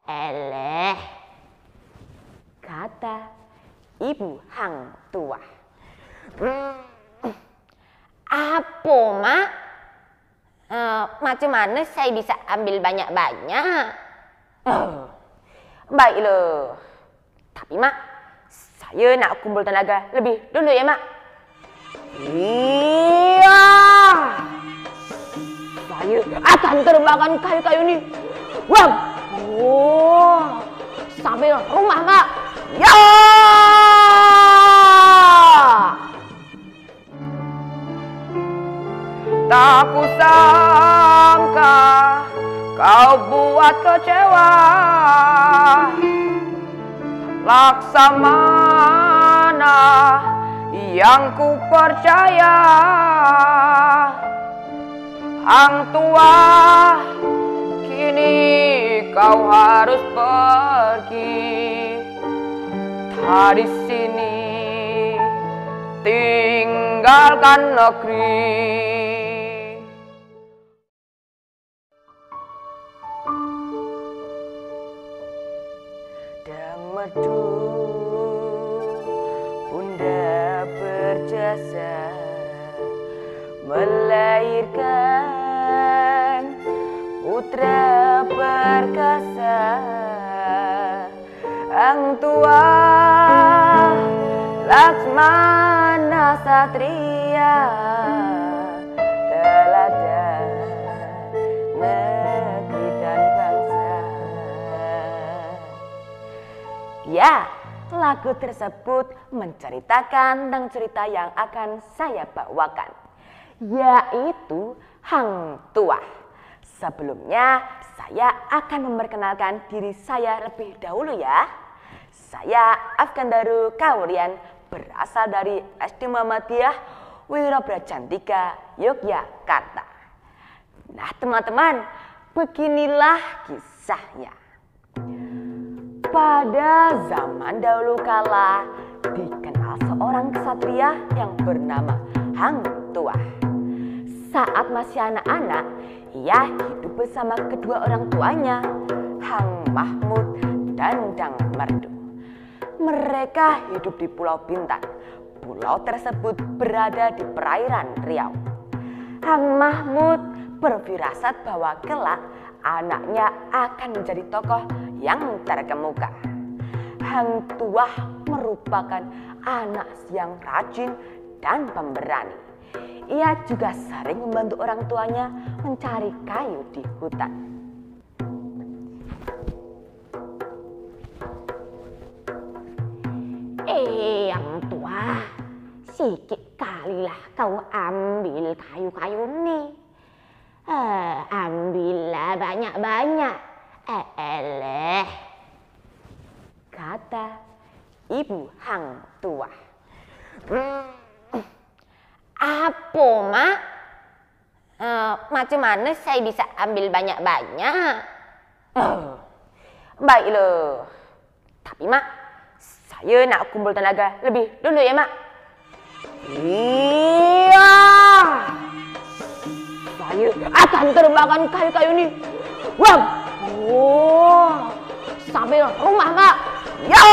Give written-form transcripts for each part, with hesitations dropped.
Eleh, kata ibu Hang Tuah. Apa, Mak? Macam mana saya bisa ambil banyak-banyak? Baiklah. Tapi, Mak, saya nak kumpul tenaga lebih dulu ya, Mak. Iya. Saya akan terbangkan kayu-kayu ini. Wah. Oh. Sampai rumah, Mak. Ya. Tak kusangka kau buat kecewa, Laksamana yang ku percaya. Hang Tuah, kini kau harus pergi dari sini, tinggalkan negeri. Merdu bunda berjasa melahirkan putra perkasa. Hang Tuah Laksmana Satria, teladan negeri dan bangsa. Ya, lagu tersebut menceritakan tentang cerita yang akan saya bawakan, yaitu Hang Tuah. Sebelumnya, saya akan memperkenalkan diri saya lebih dahulu ya. Saya Afgandaru Kawrian, berasal dari SD Muhammadiyah Wirobrajantika, Yogyakarta. Nah teman-teman, beginilah kisahnya. Pada zaman dahulu kala, dikenal seorang ksatria yang bernama Hang Tuah. Saat masih anak-anak, ia hidup bersama kedua orang tuanya, Hang Mahmud dan Dang Merdu. Mereka hidup di Pulau Bintan. Pulau tersebut berada di perairan Riau. Hang Mahmud berfirasat bahwa kelak anaknya akan menjadi tokoh yang terkemuka. Hang Tuah merupakan anak yang rajin dan pemberani. Ia juga sering membantu orang tuanya mencari kayu di hutan. Hang Tuah, sikit kalilah kau ambil kayu-kayu nih. Ambillah banyak-banyak. Eleh, kata ibu Hang Tuah. Apa, Mak? Macam mana saya bisa ambil banyak-banyak? Baiklah. Tapi, Mak, saya nak kumpul tenaga lebih dulu ya, Mak. Iya. Saya akan terbangkan kayu-kayu ini. Wah. Oh. Sampai rumah, Mak. Ya.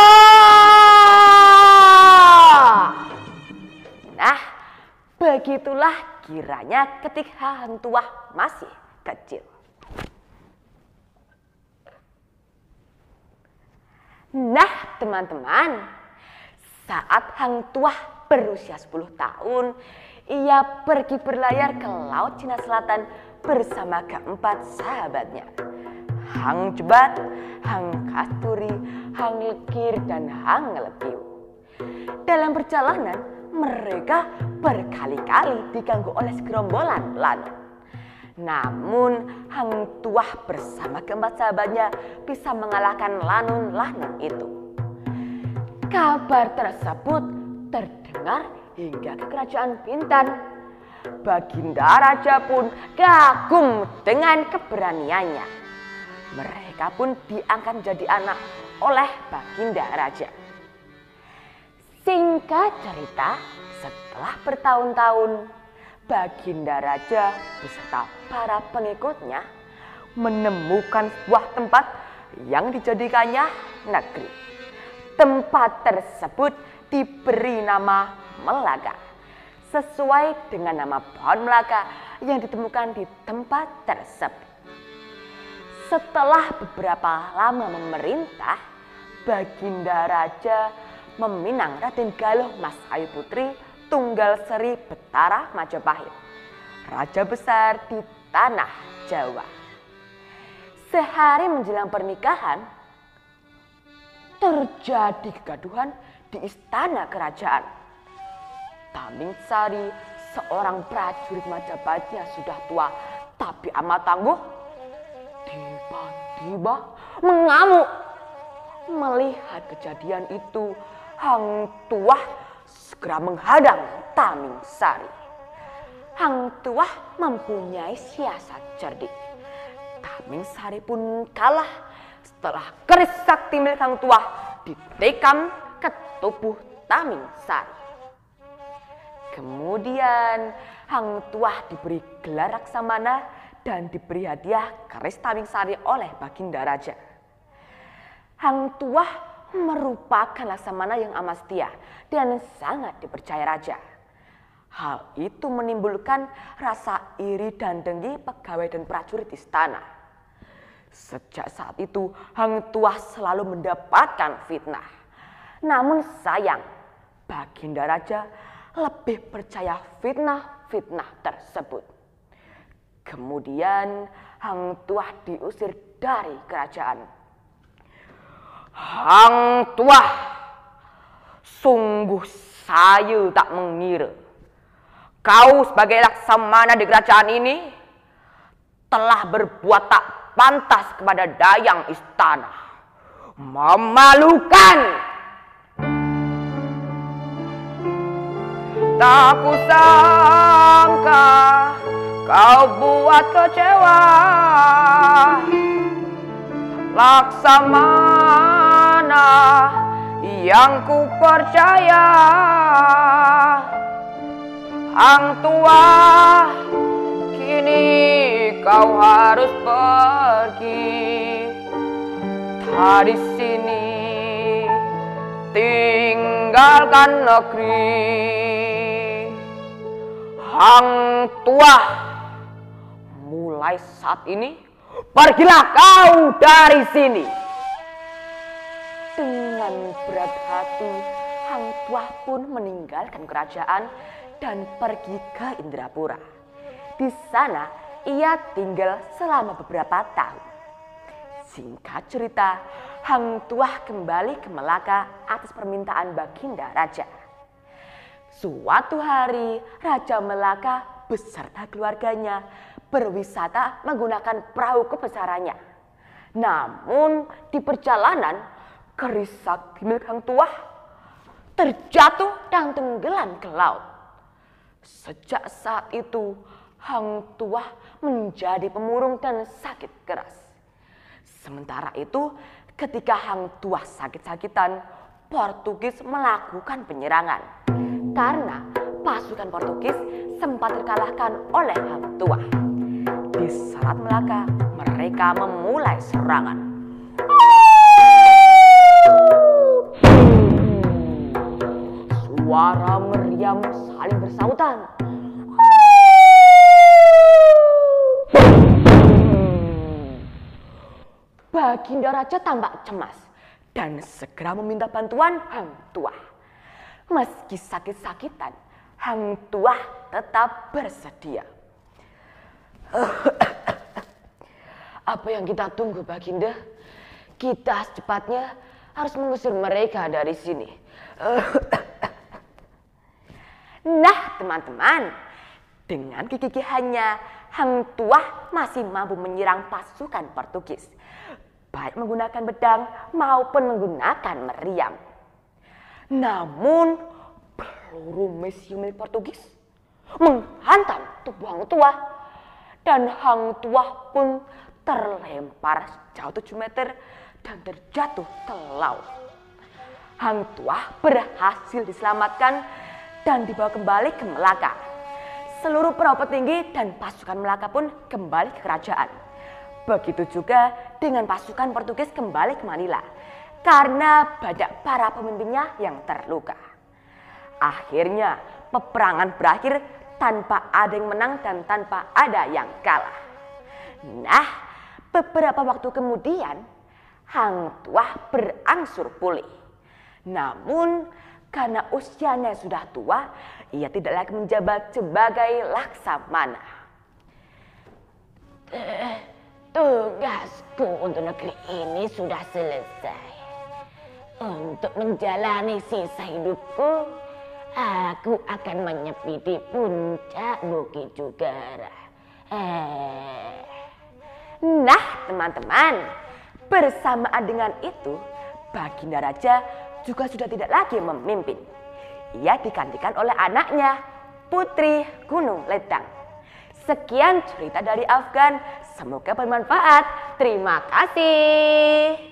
Nah, begitulah kiranya ketika Hang Tuah masih kecil. Nah, teman-teman, saat Hang Tuah berusia 10 tahun, ia pergi berlayar ke Laut Cina Selatan bersama keempat sahabatnya, Hang Jebat, Hang Kasturi, Hang Lekir, dan Hang Lepiu. Dalam perjalanan, mereka berkali-kali diganggu oleh segerombolan lanun. Namun, Hang Tuah bersama keempat sahabatnya bisa mengalahkan lanun-lanun itu. Kabar tersebut terdengar hingga ke kerajaan Bintan. Baginda Raja pun kagum dengan keberaniannya. Mereka pun diangkat menjadi anak oleh Baginda Raja. Singkat cerita, setelah bertahun-tahun, Baginda Raja beserta para pengikutnya menemukan sebuah tempat yang dijadikannya negeri. Tempat tersebut diberi nama Melaka, sesuai dengan nama pohon Melaka yang ditemukan di tempat tersebut. Setelah beberapa lama memerintah, Baginda Raja meminang Raden Galuh Mas Ayu Putri Tunggal Seri Betara Majapahit, raja besar di tanah Jawa. Sehari menjelang pernikahan, terjadi kegaduhan di istana kerajaan. Tamingsari, seorang prajurit Majapahit yang sudah tua tapi amat tangguh, tiba-tiba mengamuk. Melihat kejadian itu, Hang Tuah segera menghadang Tamingsari. Hang Tuah mempunyai siasat cerdik. Tamingsari pun kalah setelah keris sakti milik Hang Tuah ditikam ke tubuh Tamingsari. Kemudian Hang Tuah diberi gelar Laksamana dan diberi hadiah keris Tamingsari oleh Baginda Raja. Hang Tuah merupakan laksamana yang amat setia dan sangat dipercaya raja. Hal itu menimbulkan rasa iri dan dengki pegawai dan prajurit istana. Sejak saat itu, Hang Tuah selalu mendapatkan fitnah. Namun sayang, Baginda Raja lebih percaya fitnah-fitnah tersebut. Kemudian Hang Tuah diusir dari kerajaan. Hang Tuah, sungguh saya tak mengira kau sebagai laksamana di kerajaan ini telah berbuat tak pantas kepada dayang istana. Memalukan. Tak kusangka kau buat kecewa laksamana yang ku percaya. Hang Tuah, kini kau harus pergi dari sini, tinggalkan negeri. Hang Tuah, mulai saat ini pergilah kau dari sini. Dengan berat hati, Hang Tuah pun meninggalkan kerajaan dan pergi ke Indrapura. Di sana ia tinggal selama beberapa tahun. Singkat cerita, Hang Tuah kembali ke Melaka atas permintaan Baginda Raja. Suatu hari, Raja Melaka beserta keluarganya berwisata menggunakan perahu kebesarannya. Namun di perjalanan, keris sakti milik Hang Tuah terjatuh dan tenggelam ke laut. Sejak saat itu, Hang Tuah menjadi pemurung dan sakit keras. Sementara itu, ketika Hang Tuah sakit-sakitan, Portugis melakukan penyerangan. Karena pasukan Portugis sempat terkalahkan oleh Hang Tuah. Di Selat Melaka, mereka memulai serangan. Suara meriam saling bersautan. Baginda Raja tampak cemas dan segera meminta bantuan Hang Tuah. Meski sakit-sakitan, Hang Tuah tetap bersedia. Apa yang kita tunggu, Baginda? Kita secepatnya harus mengusir mereka dari sini. Nah, teman-teman, dengan kegigihannya, Hang Tuah masih mampu menyerang pasukan Portugis, baik menggunakan pedang maupun menggunakan meriam. Namun, peluru mesiu milik Portugis menghantam tubuh Hang Tuah, dan Hang Tuah pun terlempar jauh 7 meter dan terjatuh ke laut. Hang Tuah berhasil diselamatkan dan dibawa kembali ke Melaka. Seluruh perahu petinggi dan pasukan Melaka pun kembali ke kerajaan. Begitu juga dengan pasukan Portugis kembali ke Manila karena banyak para pemimpinnya yang terluka. Akhirnya peperangan berakhir tanpa ada yang menang dan tanpa ada yang kalah. Nah, beberapa waktu kemudian Hang Tuah berangsur pulih. Namun karena usianya sudah tua, ia tidak lagi menjabat sebagai laksamana. Tugasku untuk negeri ini sudah selesai. Untuk menjalani sisa hidupku, aku akan menyepi di puncak Bukit Jugara. Nah, teman-teman, bersamaan dengan itu, Baginda Raja juga sudah tidak lagi memimpin. Ia digantikan oleh anaknya, Putri Gunung Ledang. Sekian cerita dari Afgan, semoga bermanfaat. Terima kasih.